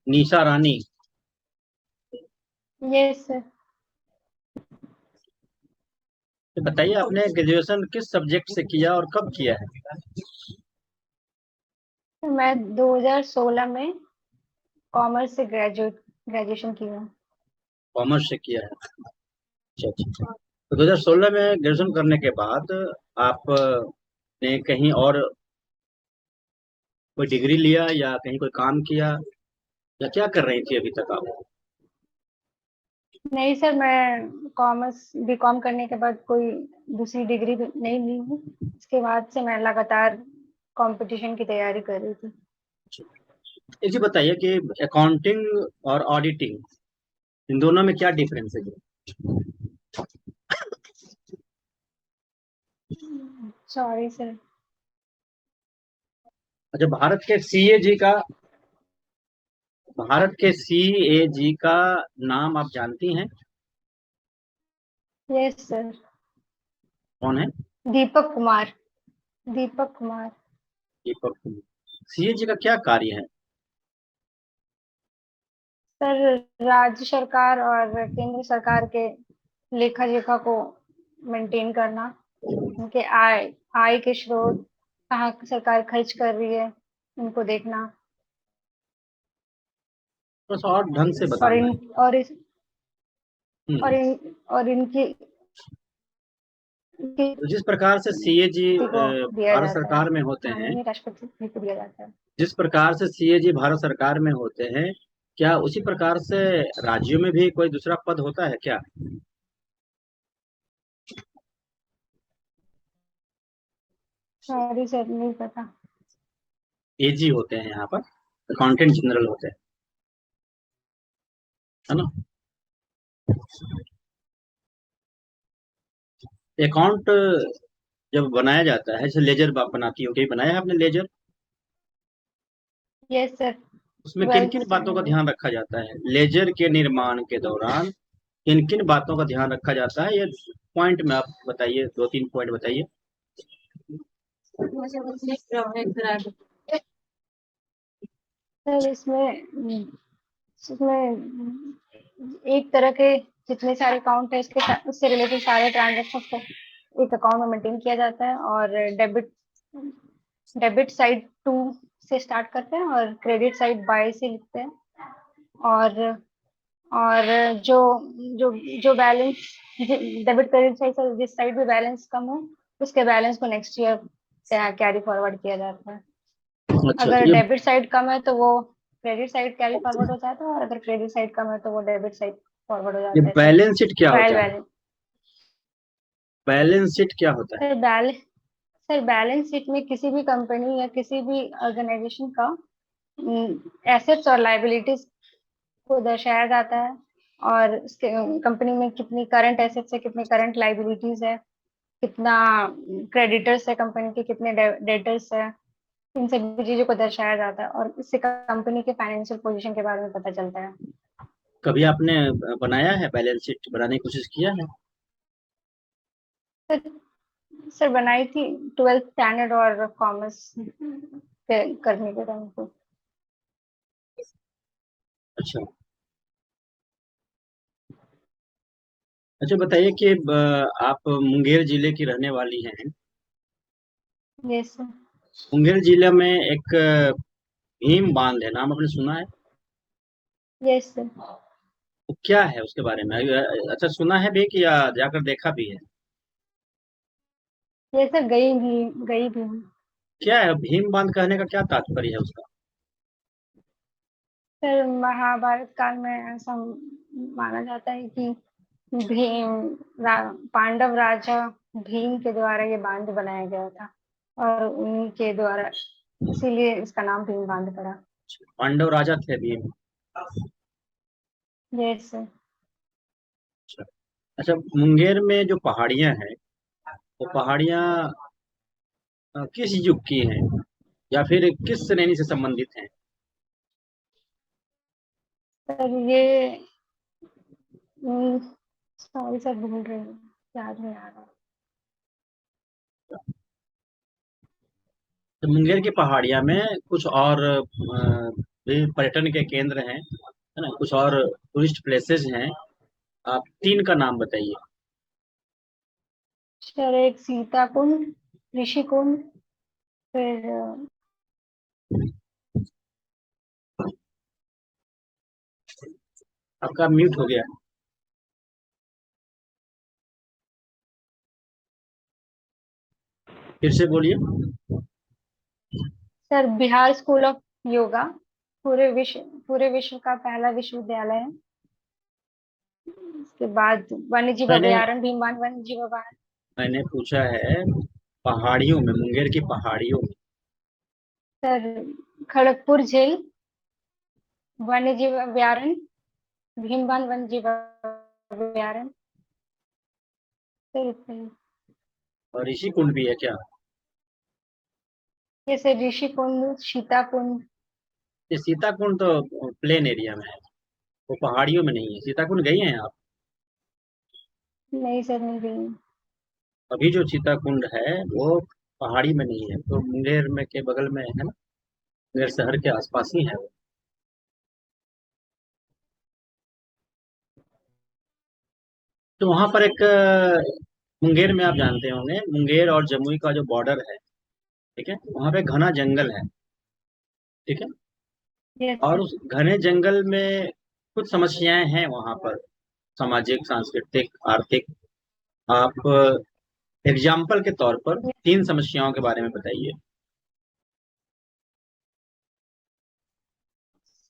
निशा रानी। Yes sir. तो बताइए, आपने ग्रेजुएशन किस सब्जेक्ट से किया और कब किया है? मैं 2016 में कॉमर्स से ग्रेजुएशन की हूँ। कॉमर्स से किया है। अच्छा अच्छा। तो 2016 में ग्रेजुएशन करने के बाद आप ने कहीं और कोई डिग्री लिया या कहीं कोई काम किया, या क्या कर रही थी अभी तक आप? नहीं सर, मैं कॉमर्स बीकॉम करने के बाद कोई दूसरी डिग्री नहीं ली हूँ। इसके बाद से मैं लगातार कंपटीशन की तैयारी कर रही थी। एक चीज बताइए कि अकाउंटिंग और ऑडिटिंग, इन दोनों में क्या डिफरेंस है? Sorry sir. अच्छा, भारत के सीएजी का नाम आप जानती हैं? Yes sir. कौन है? दीपक कुमार। दीपक कुमार। दीपक। सीएजी का क्या कार्य है? सर, राज्य सरकार और केंद्र सरकार के लेखा जोखा को मेंटेन करना, उनके आय के स्रोत, कहाँ सरकार खर्च कर रही है, उनको देखना। बस और ढंग से और बताना इन है। और इस और हम्म। इन और इनकी इनकी तो जिस प्रकार से सीएजी किसी को दिया भारत जाता है, सरकार में होते हैं, माननीय राष्ट्रपति जी को दिया जाता है। जिस प्रकार से सीएजी भारत सरकार में होते हैं, क्या उसी प्रकार से राज्यों में भी कोई दूसरा पद होता है क्या? सॉरी सर, नहीं पता। एजी होते हैं यहाँ पर, अकाउंटेंट जनरल होते हैं, है ना? अकाउंट जब बनाया जाता है, जैसे लेजर आप बनाती हो, कहीं बनाया है आपने लेजर? Yes sir. उसमें किन 12th किन से बातों का मैंने। ध्यान रखा जाता है लेजर के निर्माण के दौरान? किन किन बातों का ध्यान रखा जाता है, ये पॉइंट में आप बताइए, दो तीन पॉइंट बताइए। सर, इसमें एक तरह के जितने सारे अकाउंट है उससे रिलेटेड सारे ट्रांजेक्शन को एक अकाउंट में मेंटेन किया जाता है। और डेबिट डेबिट साइड टू से स्टार्ट करते हैं और क्रेडिट साइड बाय से लिखते हैं। और और जो जो जो बैलेंस डेबिट क्रेडिट साइड से जिस साइड पे बैलेंस कम हो, उसके बैलेंस को नेक्स्ट ईयर कैरी फॉरवर्ड किया जाता है। अच्छा, अगर तो ये डेबिट साइड कम है तो वो क्रेडिट साइड कैरी फॉरवर्ड हो जाता है, और अगर क्रेडिट साइड कम है तो वो डेबिट साइड फॉरवर्ड हो ये जाता है सर। बैलेंस शीट क्या ट्रायल होता है? बैलेंस। बैलेंस शीट क्या होता है? Sir balance sir balance sheet में किसी भी कंपनी या किसी भी ऑर्गेनाइजेशन का एसेट्स और लाइबिलिटीज को दर्शाया जाता है। और उसके कंपनी में कितनी करंट एसेट्स है, कितनी करंट लाइबिलिटीज है, कितना क्रेडिटर्स है कंपनी के, कितने डेटर्स है। इन सभी चीजों को दर्शाया जाता है और इससे कंपनी के फाइनेंशियल पोजीशन के बारे में पता चलता है। कभी आपने बनाया है, बैलेंस शीट बनाने की कोशिश किया है? सर सर बनाई थी 12th स्टैंडर्ड और कॉमर्स करने के टाइम पे। अच्छा। अच्छा, बताइए कि आप मुंगेर जिले की रहने वाली हैं। Yes sir. मुंगेर जिले में एक भीम बांध है, नाम आपने सुना है? Yes sir. वो क्या है, उसके बारे में अच्छा सुना है भी कि या जाकर देखा भी है? यस सर, गई भी हूँ। क्या है भीम बांध, कहने का क्या तात्पर्य है उसका? सर, महाभारत काल में ऐसा माना जाता है कि पांडव राजा भीम के द्वारा ये बांध बनाया गया था, और उन्हीं के द्वारा इसीलिए इसका नाम भीम बांध पड़ा। पांडव राजा थे भीम। Yes sir. अच्छा। अच्छा, मुंगेर में जो पहाड़ियां हैं, वो पहाड़ियां किस युग की हैं, या फिर किस श्रेणी से संबंधित हैं? सर ये सॉरी सर, भूल रही हूँ, याद नहीं आ रहा। तो मुंगेर की पहाड़ियां में कुछ और भी पर्यटन के केंद्र हैं, है ना, कुछ और टूरिस्ट प्लेसेस हैं। आप तीन का नाम बताइए। सर एक सीता कुंड, ऋषि कुंड, फिर आपका म्यूट हो गया। फिर से बोलिए। Sir Bihar school of yoga, पूरे विश्व का पहला विश्वविद्यालय है। उसके बाद वन्य जीव मैंने अभयारण्य, भीमबान वन्य जीव अभयारण्य। मैंने पूछा है पहाड़ियों में, मुंगेर की पहाड़ियों में। सर खड़गपुर झील, वन्य जीव अभयारण्य, भीमबान वन्य जीव अभयारण्य। सर इतने ही। और ऋषि कुंड भी है क्या? ये सर ऋषि कुंड, सीता कुंड। ये सीताकुंड तो प्लेन एरिया में है, वो पहाड़ियों में नहीं है। सीताकुंड गई हैं आप? नहीं सर, नहीं गई। अभी जो सीताकुंड है वो पहाड़ी में नहीं है, तो मुंगेर में के बगल में है ना, मुंगेर शहर के आसपास ही है वो। तो वहां पर एक मुंगेर में आप जानते होंगे, मुंगेर और जमुई का जो बॉर्डर है, ठीक है, वहां पे घना जंगल है, ठीक है। यस और सर। उस घने जंगल में कुछ समस्याएं हैं वहां पर, सामाजिक, सांस्कृतिक, आर्थिक। आप एग्जाम्पल के तौर पर तीन समस्याओं के बारे में बताइए।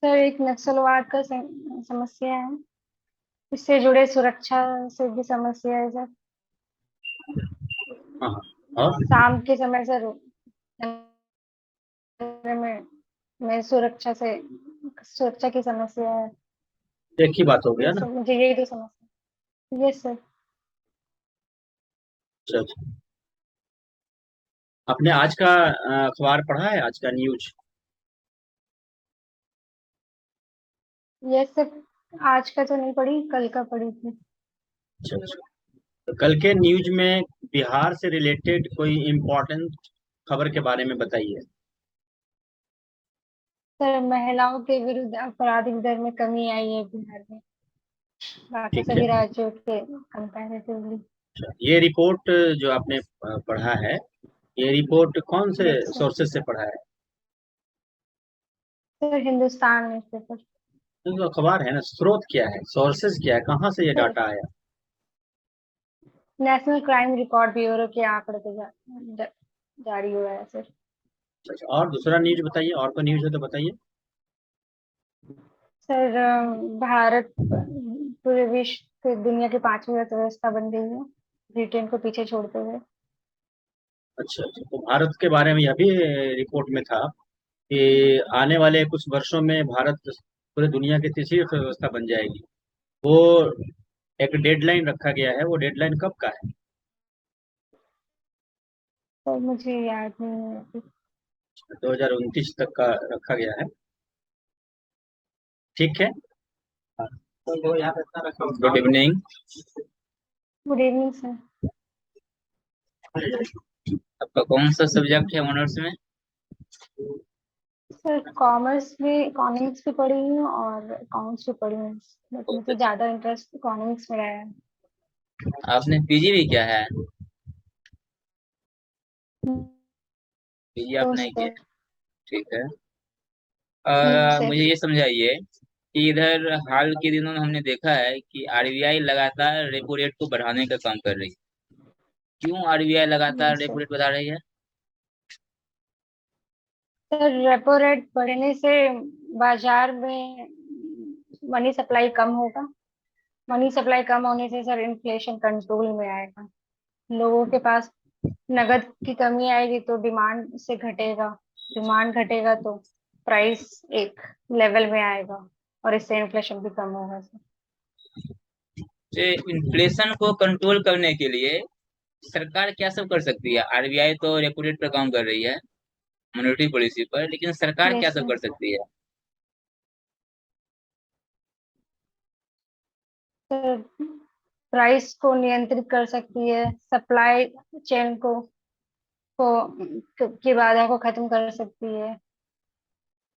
सर एक नक्सलवाद का समस्या है, इससे जुड़े सुरक्षा से भी समस्या है सर। हाँ हाँ। और शाम के समय सर में सुरक्षा की समस्या है। एक ही बात हो गया ये ना। सब मुझे यही दो समस्या। Yes sir. अच्छा अच्छा। आपने आज का अखबार पढ़ा है, आज का न्यूज? यस सर, आज का तो नहीं पढ़ी, कल का पढ़ी थी। अच्छा अच्छा। तो कल के न्यूज में बिहार से रिलेटेड कोई इम्पोर्टेंट खबर के बारे में बताइए। सर महिलाओं के विरुद्ध आपराधिक दर में कमी आई है बिहार में, बाकी ठीक है। सभी राज्यों के कंपैरेटिवली। अच्छा, ये रिपोर्ट जो आपने पढ़ा है, ये रिपोर्ट कौन से यस सर। सोर्सेज से पढ़ा है? Sir Hindustan newspaper. तो जो अखबार है ना, स्रोत क्या है, सोर्सेज क्या है, कहाँ से ये सर डाटा आया? नेशनल क्राइम रिकॉर्ड ब्यूरो के आंकड़े पे जारी हुआ है सर। अच्छा, और दूसरा न्यूज बताइए, और कोई न्यूज है तो बताइए। सर भारत पूरे विश्व की दुनिया की पांचवी अर्थव्यवस्था बन गई है, ब्रिटेन को पीछे छोड़ते हुए। अच्छा अच्छा, तो भारत के बारे में यह भी रिपोर्ट में था कि आने वाले कुछ वर्षों में भारत पूरे दुनिया की तीसरी अर्थव्यवस्था बन जाएगी। वो एक डेडलाइन रखा गया है, वो डेडलाइन कब का है? तो मुझे याद नहीं है अभी। 2029 तक का रखा गया है। ठीक है। हाँ। तो यहाँ पे इतना रखा, good evening. Good evening sir. आपका कौन सा सब्जेक्ट है ऑनर्स में? सर कॉमर्स में इकोनॉमिक्स भी पढ़ी हूँ और अकाउंट्स भी पढ़ी हूँ, बट मुझे ज्यादा इंटरेस्ट इकोनॉमिक्स में रहा है। आपने पीजी भी किया है? पीजी तो आपने किया? सर। ठीक है। नहीं सर। मुझे ये समझाइए कि इधर हाल के दिनों में हमने देखा है कि आरबीआई लगातार रेपो रेट को बढ़ाने का काम कर रही है। क्यों आरबीआई लगातार नहीं रेपो सर। रेट बढ़ा रही है? सर रेपो रेट बढ़ने से बाजार में मनी सप्लाई कम होगा, मनी सप्लाई कम होने से सर इन्फ्लेशन कंट्रोल में आएगा, लोगों के पास नगद की कमी आएगी तो डिमांड से घटेगा, डिमांड घटेगा तो प्राइस एक लेवल में आएगा और इससे इन्फ्लेशन भी कम होगा सर। तो इन्फ्लेशन को कंट्रोल करने के लिए सरकार क्या सब कर सकती है? आरबीआई तो रेपो रेट पर काम कर रही है, मॉनेटरी पॉलिसी पर, लेकिन सरकार क्या यस सब सर। कर सकती है? सर प्राइस को नियंत्रित कर सकती है, सप्लाई चेन को की बाधा को खत्म कर सकती है,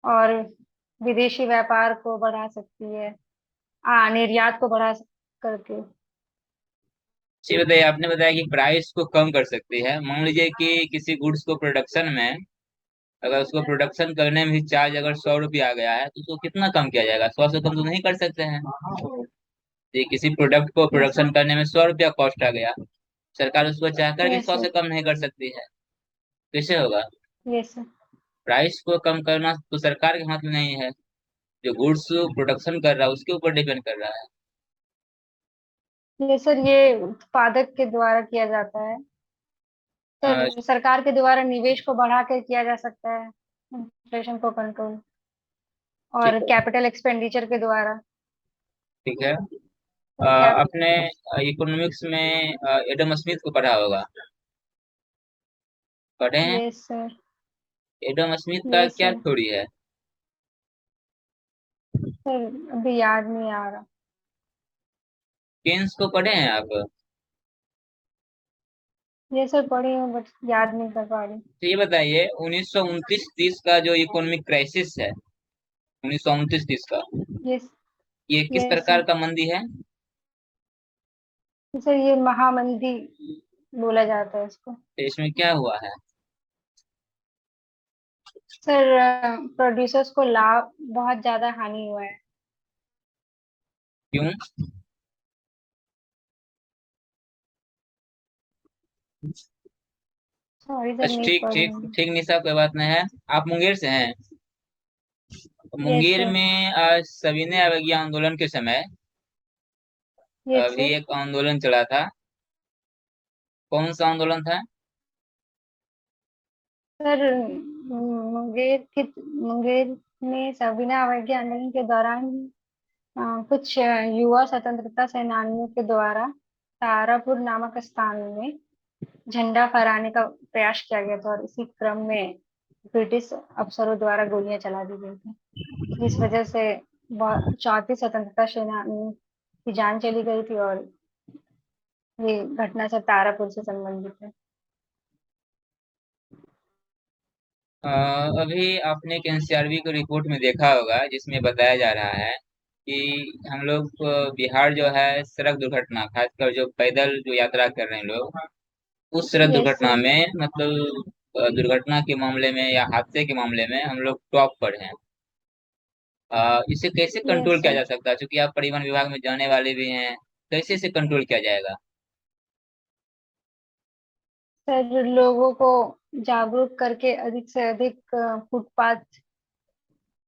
और विदेशी व्यापार को बढ़ा सकती है, निर्यात को करके। जी बताइए, आपने बताया कि प्राइस को कम कर सकती है। मान लीजिए कि किसी गुड्स को प्रोडक्शन में, अगर उसको प्रोडक्शन करने में भी चार्ज अगर 100 रुपया आ गया है, तो उसको कितना कम किया जाएगा? 100 से कम तो नहीं कर सकते हैं। ये किसी प्रोडक्ट को यस प्रोडक्शन करने में 100 रुपया कॉस्ट आ गया, सरकार उसको चाह करके यस 100 सर। से कम नहीं कर सकती है। कैसे होगा? Yes sir. प्राइस को कम करना तो सरकार के हाथ में नहीं है, जो गुड्स प्रोडक्शन कर रहा है उसके ऊपर डिपेंड कर रहा है। यस सर, ये उत्पादक के द्वारा किया जाता है अ, सर। सरकार के द्वारा निवेश को बढ़ा कर किया जा सकता है, इन्फ्लेशन को कंट्रोल, ठीक और है, कैपिटल एक्सपेंडिचर के द्वारा। ठीक है। सर क्या? आपने इकोनॉमिक्स में एडम स्मिथ को पढ़ा होगा, पढ़े हैं? Yes sir. एडम स्मिथ का यस क्या सर। थ्योरी है? सर अभी याद नहीं आ रहा। केन्स को पढ़े हैं आप? ये सर पढ़ी हूँ बट याद नहीं कर पा रही। तो ये बताइए, 1929-30 का जो इकोनॉमिक क्राइसिस है, 1929-30 का, यस। ये किस यस प्रकार सर। का मंदी है? सर ये महामंदी बोला जाता है इसको। तो इसमें क्या हुआ है? सर प्रोड्यूसर्स को लाभ, बहुत ज्यादा हानि हुआ है। क्यों? सॉरी सर, अच्छा, नहीं ठीक पढ़ी ठीक हूँ। ठीक, निशा, कोई बात नहीं है। आप मुंगेर से हैं? Yes Munger sir. में सविनय अवज्ञा आंदोलन के समय यस अभी सर। एक आंदोलन चला था। कौन सा आंदोलन था? सर मुंगेर में सविना अवज्ञा आंदोलन के दौरान कुछ युवा स्वतंत्रता सेनानियों के द्वारा तारापुर नामक स्थान में झंडा फहराने का प्रयास किया गया था, और इसी क्रम में ब्रिटिश अफसरों द्वारा गोलियां चला दी गई थी, जिस वजह से 34 स्वतंत्रता सेनानियों की जान चली गई थी। और ये घटना सब तारापुर से संबंधित है। अ, अभी आपने एक एनसीआरबी को रिपोर्ट में देखा होगा, जिसमें बताया जा रहा है कि हम लोग बिहार जो है, सड़क दुर्घटना, खासकर जो पैदल जो यात्रा कर रहे हैं लोग, उस सड़क यस दुर्घटना सर। में, मतलब दुर्घटना के मामले में या हादसे के मामले में हम लोग टॉप पर हैं। इसे कैसे यस कंट्रोल किया सर। जा सकता है? क्योंकि आप परिवहन विभाग में जाने वाले भी हैं, कैसे इसे कंट्रोल किया जाएगा? सर लोगों को जागरूक करके अधिक से अधिक फुटपाथ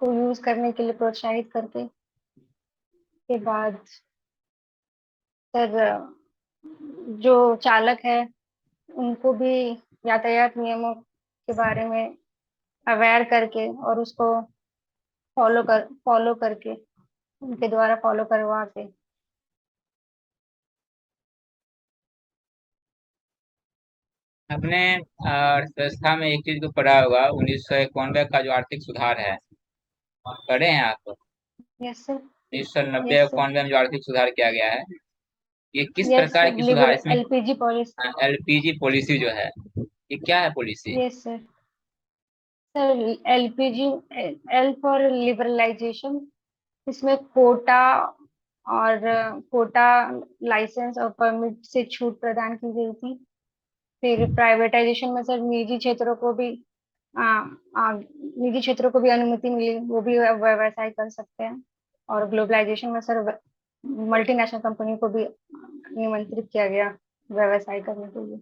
को यूज करने के लिए प्रोत्साहित करके के बाद सर जो चालक है उनको भी यातायात नियमों के बारे में अवेयर करके, और उसको फॉलो करके, उनके द्वारा फॉलो करवा के। आपने अर्थव्यवस्था में एक चीज को पढ़ा होगा, 1991 का जो आर्थिक सुधार है, पढ़े हैं आप? Yes sir. 1990 yes sir. 91 में जो आर्थिक सुधार किया गया है, ये किस यस प्रकार सर, की सुधार लिबर इसमें? LPG policy. एलपीजी पॉलिसी जो है, ये क्या है policy? Yes sir. Sir LPG, L for liberalisation, इसमें कोटा लाइसेंस और परमिट से छूट प्रदान की गई थी। फिर प्राइवेटाइजेशन में सर निजी क्षेत्रों को भी अनुमति मिली, वो भी व्यवसाय कर सकते हैं। और ग्लोबलाइजेशन में सर मल्टीनेशनल कंपनी को भी निमंत्रित किया गया व्यवसाय करने के लिए।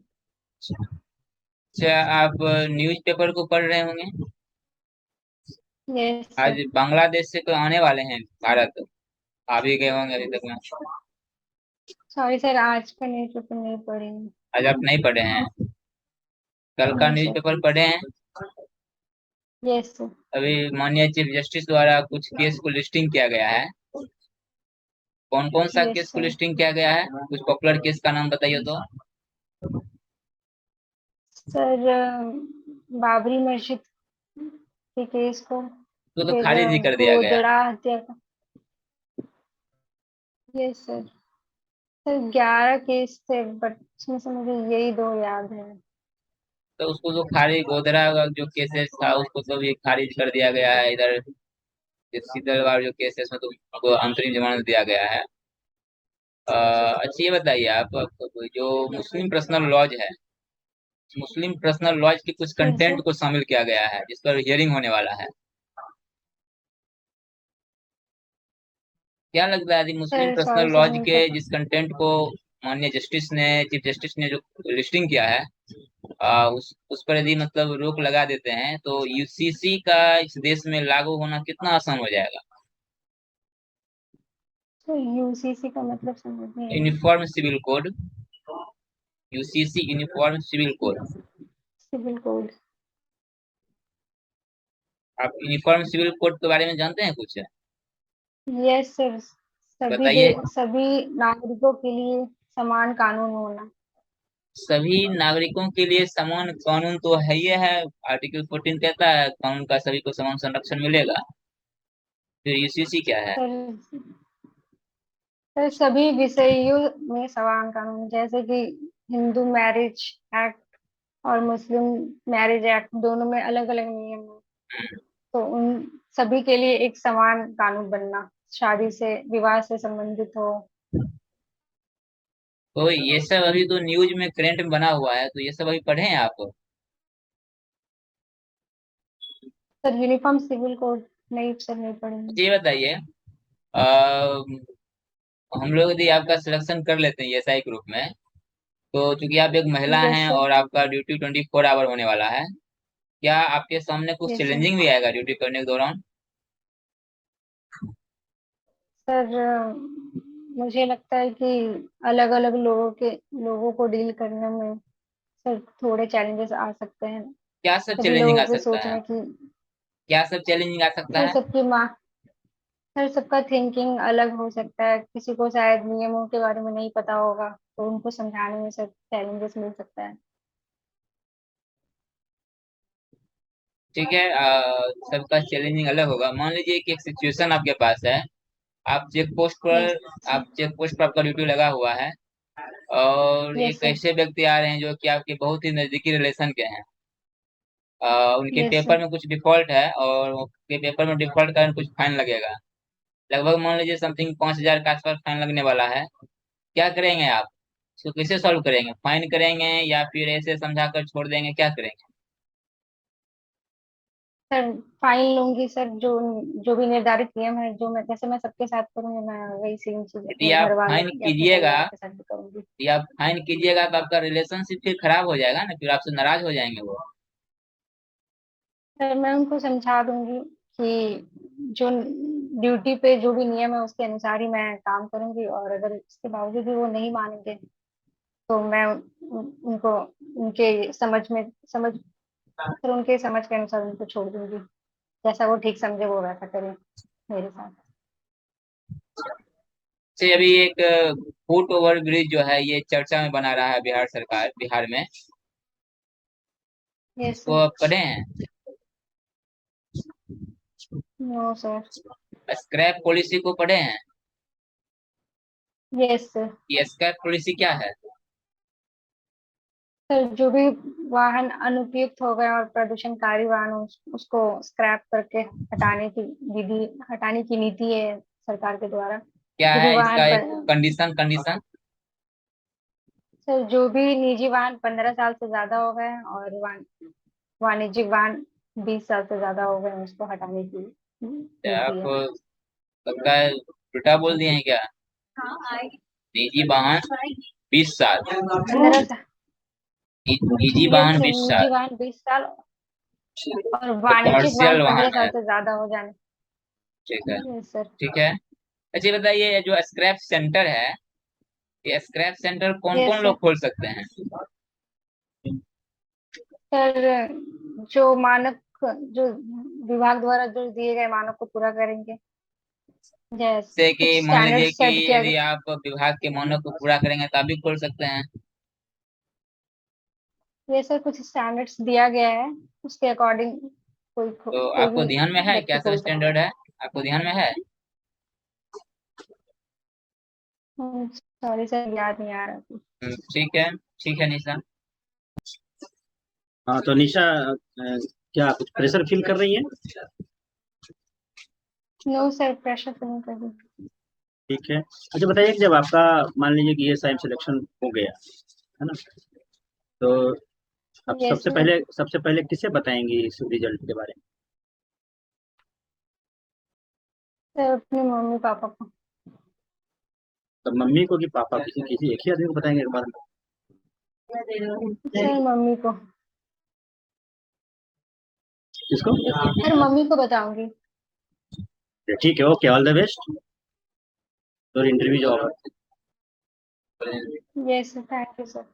अच्छा, आप न्यूज़पेपर को पढ़ रहे होंगे। यस आज सर। बांग्लादेश से तो आने वाले हैं भारत, आ भी गए होंगे अभी तक में। सॉरी सर, आज का न्यूज़पेपर नहीं पढ़ी हूँ। आज आप नहीं पढ़े हैं? कल का नहीं सर। न्यूज़पेपर पढ़े हैं? Yes sir. अभी माननीय चीफ जस्टिस द्वारा कुछ केस को लिस्टिंग किया गया है। कौन कौन सा यस केस को सर। लिस्टिंग किया गया है? कुछ पॉपुलर केस का नाम बताइए तो। सर बाबरी मस्जिद के केस को, तो फिर खारिज ही कर दिया गया। गोदड़ा हत्या का। Yes sir. सर 11 केस थे बट उसमें से मुझे यही दो याद है। तो उसको जो खारिज, गोधरा का जो केसेस था उसको तो भी खारिज कर दिया गया है इधर। शीतलवाड़ जो केस है इसमें तो उनको अंतरिम जमानत दिया गया है। अच्छा ये बताइए आप जो मुस्लिम पर्सनल लॉज है, मुस्लिम पर्सनल लॉज के कुछ जी कंटेंट सर। को शामिल किया गया है जिस पर हियरिंग होने वाला है। क्या लगता है यदि Muslim sir personal sorry sir, laws नहीं के पता। जिस कंटेंट को माननीय चीफ जस्टिस ने जो लिस्टिंग किया है, उस पर यदि मतलब रोक लगा देते हैं तो यूसीसी का इस देश में लागू होना कितना आसान हो जाएगा? तो यूसीसी का मतलब समझ नहीं आया। Uniform civil code, UCC uniform civil code. Civil code. आप यूनिफॉर्म सिविल कोड के बारे में जानते हैं कुछ? Yes sir. बताइए। सभी नागरिकों के लिए समान कानून होना। सभी नागरिकों के लिए समान कानून तो है ही है। आर्टिकल 14 कहता है कानून का सभी को समान संरक्षण मिलेगा। फिर यूसीसी क्या है? सर, सर सभी विषयों में समान कानून, जैसे कि हिंदू मैरिज एक्ट और मुस्लिम मैरिज एक्ट, दोनों में अलग अलग नियम हैं। तो उन सभी के लिए एक समान कानून बनना, शादी से विवाह से संबंधित हो। तो ये सब अभी तो न्यूज में करंट में बना हुआ है, तो ये सब अभी पढ़े हैं आप? सर यूनिफॉर्म सिविल कोड नहीं सर, नहीं पढ़ेंगे। अच्छा ये बताइए, हम लोग यदि आपका सिलेक्शन कर लेते हैं एसआई ग्रुप में, तो चूंकि आप एक महिला यस हैं सर। और आपका ड्यूटी 24 आवर होने वाला है, क्या आपके सामने कुछ यस सर। चैलेंजिंग भी आएगा ड्यूटी करने के दौरान? सर मुझे लगता है कि अलग अलग लोगों को डील करने में सर थोड़े चैलेंजेस आ सकते हैं। क्या सब सभी चैलेंजिंग लोगों आ की सकता सोच है? में कि क्या सब चैलेंजिंग आ सकता सर है? सबकी माँ सर सबका थिंकिंग अलग हो सकता है, किसी को शायद नियमों के बारे में नहीं पता होगा, तो उनको समझाने में सर चैलेंजेस मिल सकता है। ठीक है, सबका चैलेंजिंग अलग होगा। मान लीजिए कि एक सिचुएशन आपके पास है, आप चेक पोस्ट यस पर आप चेक पोस्ट पर आपका ड्यूटी लगा हुआ है, और यस एक सर। ऐसे व्यक्ति आ रहे हैं जो कि आपके बहुत ही नजदीकी रिलेशन के हैं। उनके यस पेपर सर। में कुछ डिफॉल्ट है और उनके पेपर में डिफॉल्ट कारण कुछ फाइन लगेगा। लगभग मान लीजिए समथिंग 5,000 के आसपास फाइन लगने वाला है। क्या करेंगे आप? इसको कैसे सॉल्व करेंगे? फाइन करेंगे या फिर ऐसे समझा कर छोड़ देंगे, क्या करेंगे? सर फाइन लूंगी सर, जो जो भी निर्धारित नियम है, जो मैं जैसे मैं सबके साथ करूंगी, मैं वही सेम चीज यदि अपने आप घर वालों फाइन या अपने कीजिएगा परिवार के साथ भी करूंगी। यदि आप फाइन कीजिएगा तो आपका रिलेशनशिप फिर खराब हो जाएगा ना, फिर आपसे नाराज हो जाएंगे वो। सर मैं उनको समझा दूंगी कि जो ड्यूटी पे जो भी नियम है उसके अनुसार ही मैं काम करूंगी, और अगर इसके बावजूद भी वो नहीं मानेंगे तो मैं उनको उनके समझ के अनुसार उनको छोड़ दूंगी। जैसा वो ठीक समझे वो वैसा करें मेरे साथ। से अभी एक फुट ओवर ब्रिज जो है ये चर्चा में बना रहा है बिहार सरकार, बिहार में। यस इसको सर। आप पढ़े हैं? No sir. स्क्रैप पॉलिसी को पढ़े हैं? Yes sir. ये स्क्रैप पॉलिसी क्या है? सर जो भी वाहन अनुपयुक्त हो गए और प्रदूषणकारी वाहन हो, उसको स्क्रैप करके हटाने की नीति है सरकार के द्वारा। क्या जो भी है इसका वाहन एक कंडीशन कंडीशन? सर जो भी निजी वाहन 15 साल से ज्यादा हो गए हैं और वाणिज्यिक वाहन 20 साल से ज्यादा हो गए हैं, उसको हटाने की नीति आप है। सबका उल्टा बोल दिए हैं क्या? निजी वाहन 20 साल, 15 साल। निजी यस वाहन सर, 20 साल, निजी वाहन 20 साल और तो वाणिज्यिक वाहन कमर्शियल वाहन 15 साल है। से ज्यादा हो जाने। ठीक है। Yes sir. ठीक है। अच्छा ये बताइए, ये जो स्क्रैप सेंटर है, ये स्क्रैप सेंटर कौन यस कौन सर। लोग खोल सकते हैं? सर जो मानक जो विभाग द्वारा जो दिए गए मानक को पूरा करेंगे, जैसे जैसे कुछ कि मान स्टैंडर्ड लीजिए कि सेट किया यदि आप विभाग के मानक को पूरा करेंगे तो आप भी खोल सकते हैं। ये सर कुछ स्टैंडर्ड्स दिया गया है, उसके अकॉर्डिंग तो कोई आपको भी ध्यान में है क्या व्यक्ति सब खोल सकता स्टैंडर्ड है। है? आपको ध्यान में है? सॉरी सर, याद नहीं आ रहा। ठीक है। ठीक है निशा। हाँ तो निशा, क्या कुछ प्रेशर फील कर रही है? नो सर, प्रेशर तो नहीं कर रही। ठीक है। अच्छा बताइए कि जब आपका मान लीजिए कि ये साइम सिलेक्शन हो गया है ना, तो अब यस सर। सबसे पहले किसे बताएंगी इस रिजल्ट के बारे में? सर अपने मम्मी पापा को। तो मम्मी को कि पापा, किसी किसी एक ही आदमी को बताएंगे एक बार में? सर मम्मी को। किसको? सर मम्मी को बताऊंगी। ठीक है, ओके, ऑल द बेस्ट और interview job. Yes sir, thank you sir.